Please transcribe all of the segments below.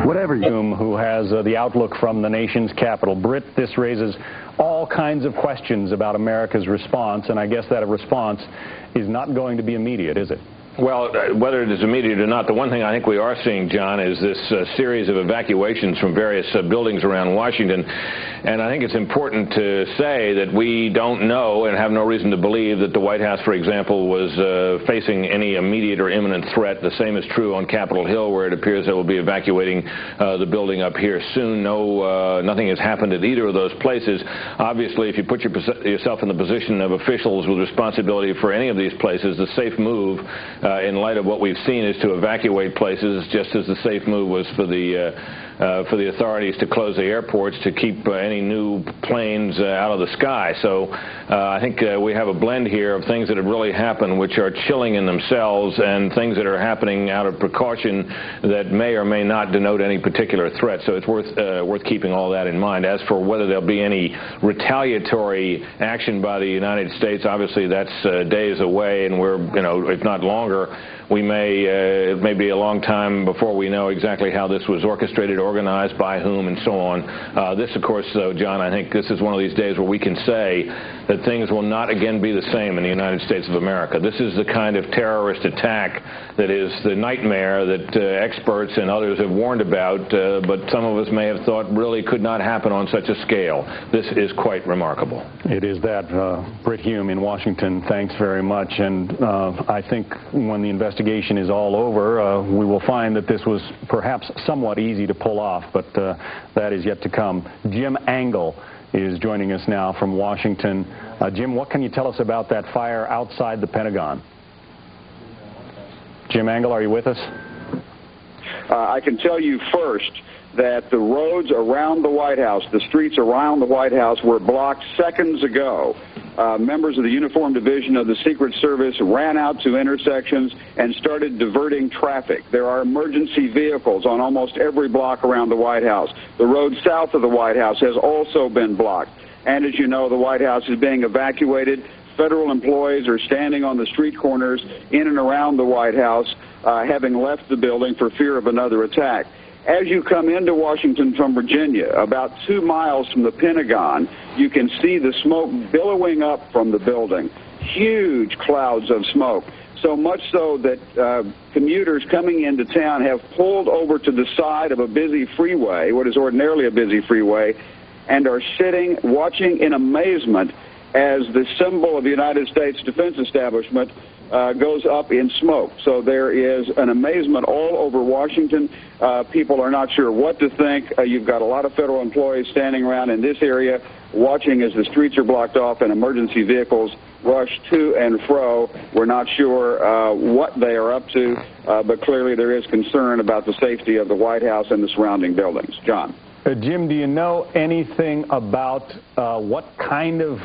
Whatever who has the outlook from the nation's capital. Britt, this raises all kinds of questions about America's response, and I guess that a response is not going to be immediate, is it? Well, whether it is immediate or not, the one thing I think we are seeing, John, is this series of evacuations from various buildings around Washington. And I think it's important to say that we don't know and have no reason to believe that the White House, for example, was facing any immediate or imminent threat. The same is true on Capitol Hill, where it appears they will be evacuating the building up here soon. Nothing has happened at either of those places. Obviously, if you put yourself in the position of officials with responsibility for any of these places, the safe move in light of what we've seen is to evacuate places, just as the safe move was for the authorities to close the airports to keep any new planes out of the sky. So I think we have a blend here of things that have really happened, which are chilling in themselves, and things that are happening out of precaution that may or may not denote any particular threat. So it's worth keeping all that in mind. As for whether there'll be any retaliatory action by the United States, obviously that's days away, and we're, if not longer, it may be a long time before we know exactly how this was orchestrated, organized, by whom, and so on. This, of course, though, John, I think this is one of these days where we can say that things will not again be the same in the United States of America. This is the kind of terrorist attack that is the nightmare that experts and others have warned about, but some of us may have thought really could not happen on such a scale. This is quite remarkable. It is that. Britt Hume in Washington, thanks very much. And I think when the investigation is all over, we will find that this was perhaps somewhat easy to pull off, but that is yet to come. Jim Angle is joining us now from Washington. Jim, what can you tell us about that fire outside the Pentagon? Jim Angle, are you with us? I can tell you first that the roads around the White House, the streets around the White House, were blocked seconds ago. Members of the Uniform Division of the Secret Service ran out to intersections and started diverting traffic. There are emergency vehicles on almost every block around the White House. The road south of the White House has also been blocked. And as you know, the White House is being evacuated. Federal employees are standing on the street corners in and around the White House, having left the building for fear of another attack. As you come into Washington from Virginia, about 2 miles from the Pentagon, you can see the smoke billowing up from the building. Huge clouds of smoke. So much so that commuters coming into town have pulled over to the side of a busy freeway, what is ordinarily a busy freeway, and are sitting, watching in amazement as the symbol of the United States Defense Establishment goes up in smoke. So there is an amazement all over Washington. People are not sure what to think. You've got a lot of federal employees standing around in this area watching as the streets are blocked off and emergency vehicles rush to and fro. We're not sure what they are up to, but clearly there is concern about the safety of the White House and the surrounding buildings. John. Jim, do you know anything about what kind of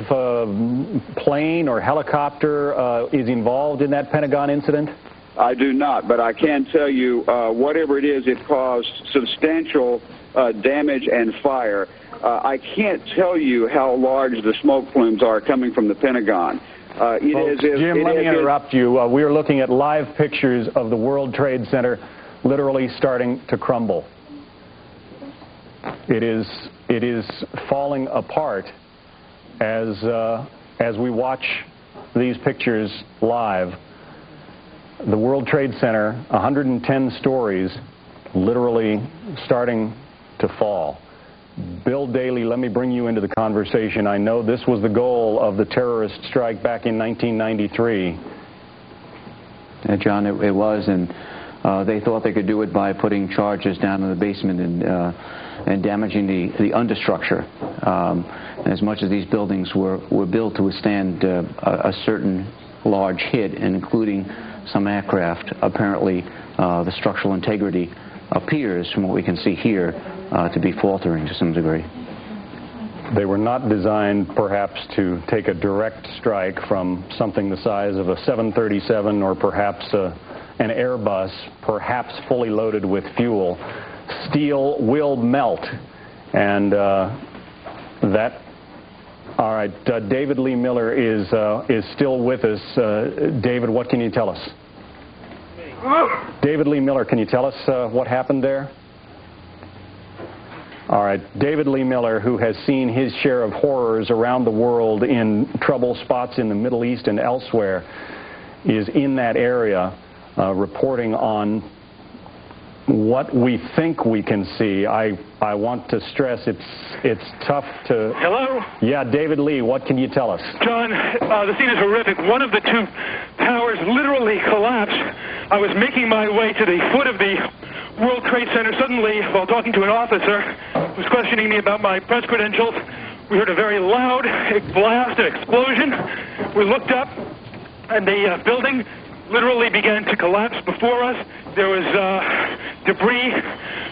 plane or helicopter is involved in that Pentagon incident? I do not, but I can tell you whatever it is, it caused substantial damage and fire. I can't tell you how large the smoke plumes are coming from the Pentagon. Jim, let me interrupt you. We're looking at live pictures of the World Trade Center literally starting to crumble. It is falling apart as we watch these pictures live. The World Trade Center, 110 stories, literally starting to fall. Bill Daley, let me bring you into the conversation. I know this was the goal of the terrorist strike back in 1993. Yeah, John, it was, and they thought they could do it by putting charges down in the basement and damaging the understructure. As much as these buildings were built to withstand a certain large hit, and including some aircraft, apparently the structural integrity appears, from what we can see here, to be faltering to some degree. They were not designed, perhaps, to take a direct strike from something the size of a 737 or perhaps an Airbus, perhaps fully loaded with fuel. Steel will melt, and that. All right, David Lee Miller is still with us. David, what can you tell us? David Lee Miller, can you tell us what happened there? All right. David Lee Miller, who has seen his share of horrors around the world in trouble spots in the Middle East and elsewhere, is in that area reporting on what we think we can see. I want to stress it's tough to... Hello? Yeah, David Lee, what can you tell us? John, the scene is horrific. One of the two towers literally collapsed. I was making my way to the foot of the World Trade Center. Suddenly, while talking to an officer who was questioning me about my press credentials, we heard a very loud blast, an explosion. We looked up, and the building literally began to collapse before us. There was debris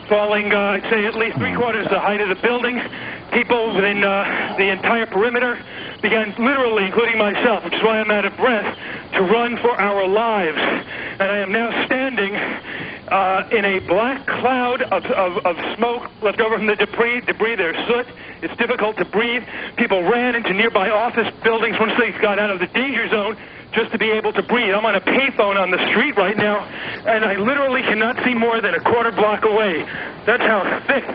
falling, I'd say at least 3/4 the height of the building. People within the entire perimeter began literally, including myself, which is why I'm out of breath, to run for our lives. And I am now standing in a black cloud of smoke left over from the debris. There's soot. It's difficult to breathe. People ran into nearby office buildings once they got out of the danger zone just to be able to breathe. I'm on a payphone on the street right now, and I literally cannot see more than a quarter block away. That's how thick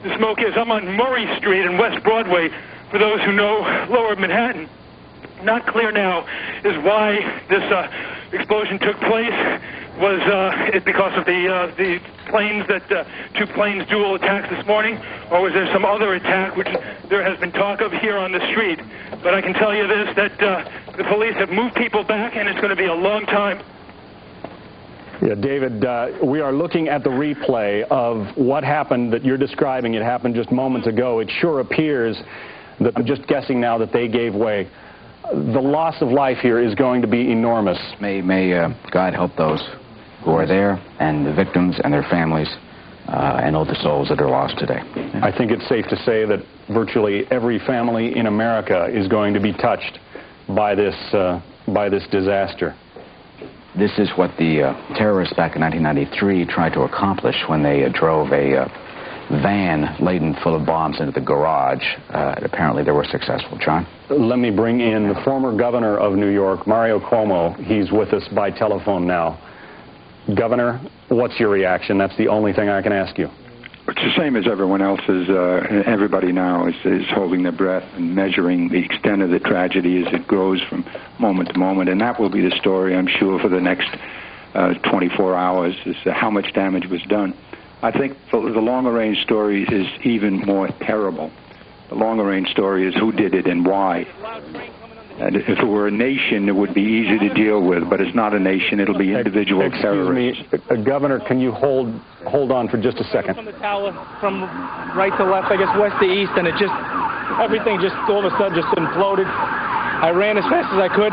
the smoke is. I'm on Murray Street and West Broadway, for those who know Lower Manhattan. Not clear now is why this explosion took place. Was it because of the planes that two planes dual attacks this morning, or was there some other attack which there has been talk of here on the street? But I can tell you this, that the police have moved people back, and it's going to be a long time. Yeah, David, we are looking at the replay of what happened that you're describing. It happened just moments ago. It sure appears that, I'm just guessing now, that they gave way. The loss of life here is going to be enormous. May God help those who are there, and the victims and their families, and all the souls that are lost today. I think it's safe to say that virtually every family in America is going to be touched by this disaster. This is what the terrorists back in 1993 tried to accomplish when they drove a van laden full of bombs into the garage. Apparently they were successful. John? Let me bring in the former governor of New York, Mario Cuomo. He's with us by telephone now. Governor, what's your reaction? That's the only thing I can ask you. It's the same as everyone else's. Everybody now is holding their breath and measuring the extent of the tragedy as it grows from moment to moment. And that will be the story, I'm sure, for the next 24 hours, is how much damage was done. I think the longer-range story is even more terrible. The longer-range story is who did it and why. And if it were a nation, it would be easy to deal with, but it's not a nation. It'll be individual terrorists. Excuse me, Governor, can you hold on for just a second? From the tower, from right to left, I guess west to east, and everything just all of a sudden just imploded. I ran as fast as I could,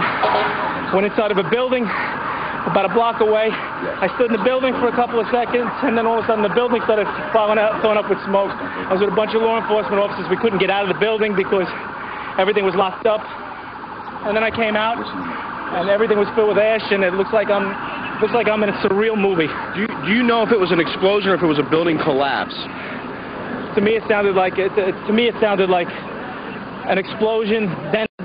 went inside of a building about a block away. I stood in the building for a couple of seconds, and then all of a sudden the building started filling up with smoke. I was with a bunch of law enforcement officers. We couldn't get out of the building because everything was locked up. And then I came out, and everything was filled with ash, and it looks like I'm in a surreal movie. Do you know if it was an explosion or if it was a building collapse? To me, it sounded like an explosion.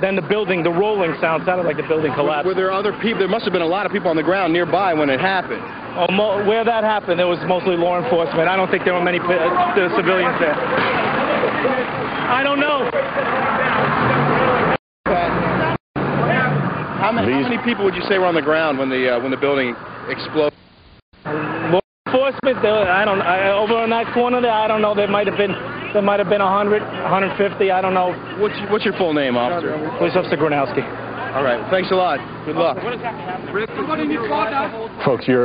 Then the building, the rolling sound sounded like the building collapsed. Were there other people? There must have been a lot of people on the ground nearby when it happened. Oh, where that happened, there was mostly law enforcement. I don't think there were many civilians there. I don't know. How many people would you say were on the ground when the building exploded? Law enforcement, over on that corner there, I don't know. There might have been 100, 150. I don't know. What's your full name, officer? Police Officer Gronowski. All right. Thanks a lot. Good luck. Folks, you're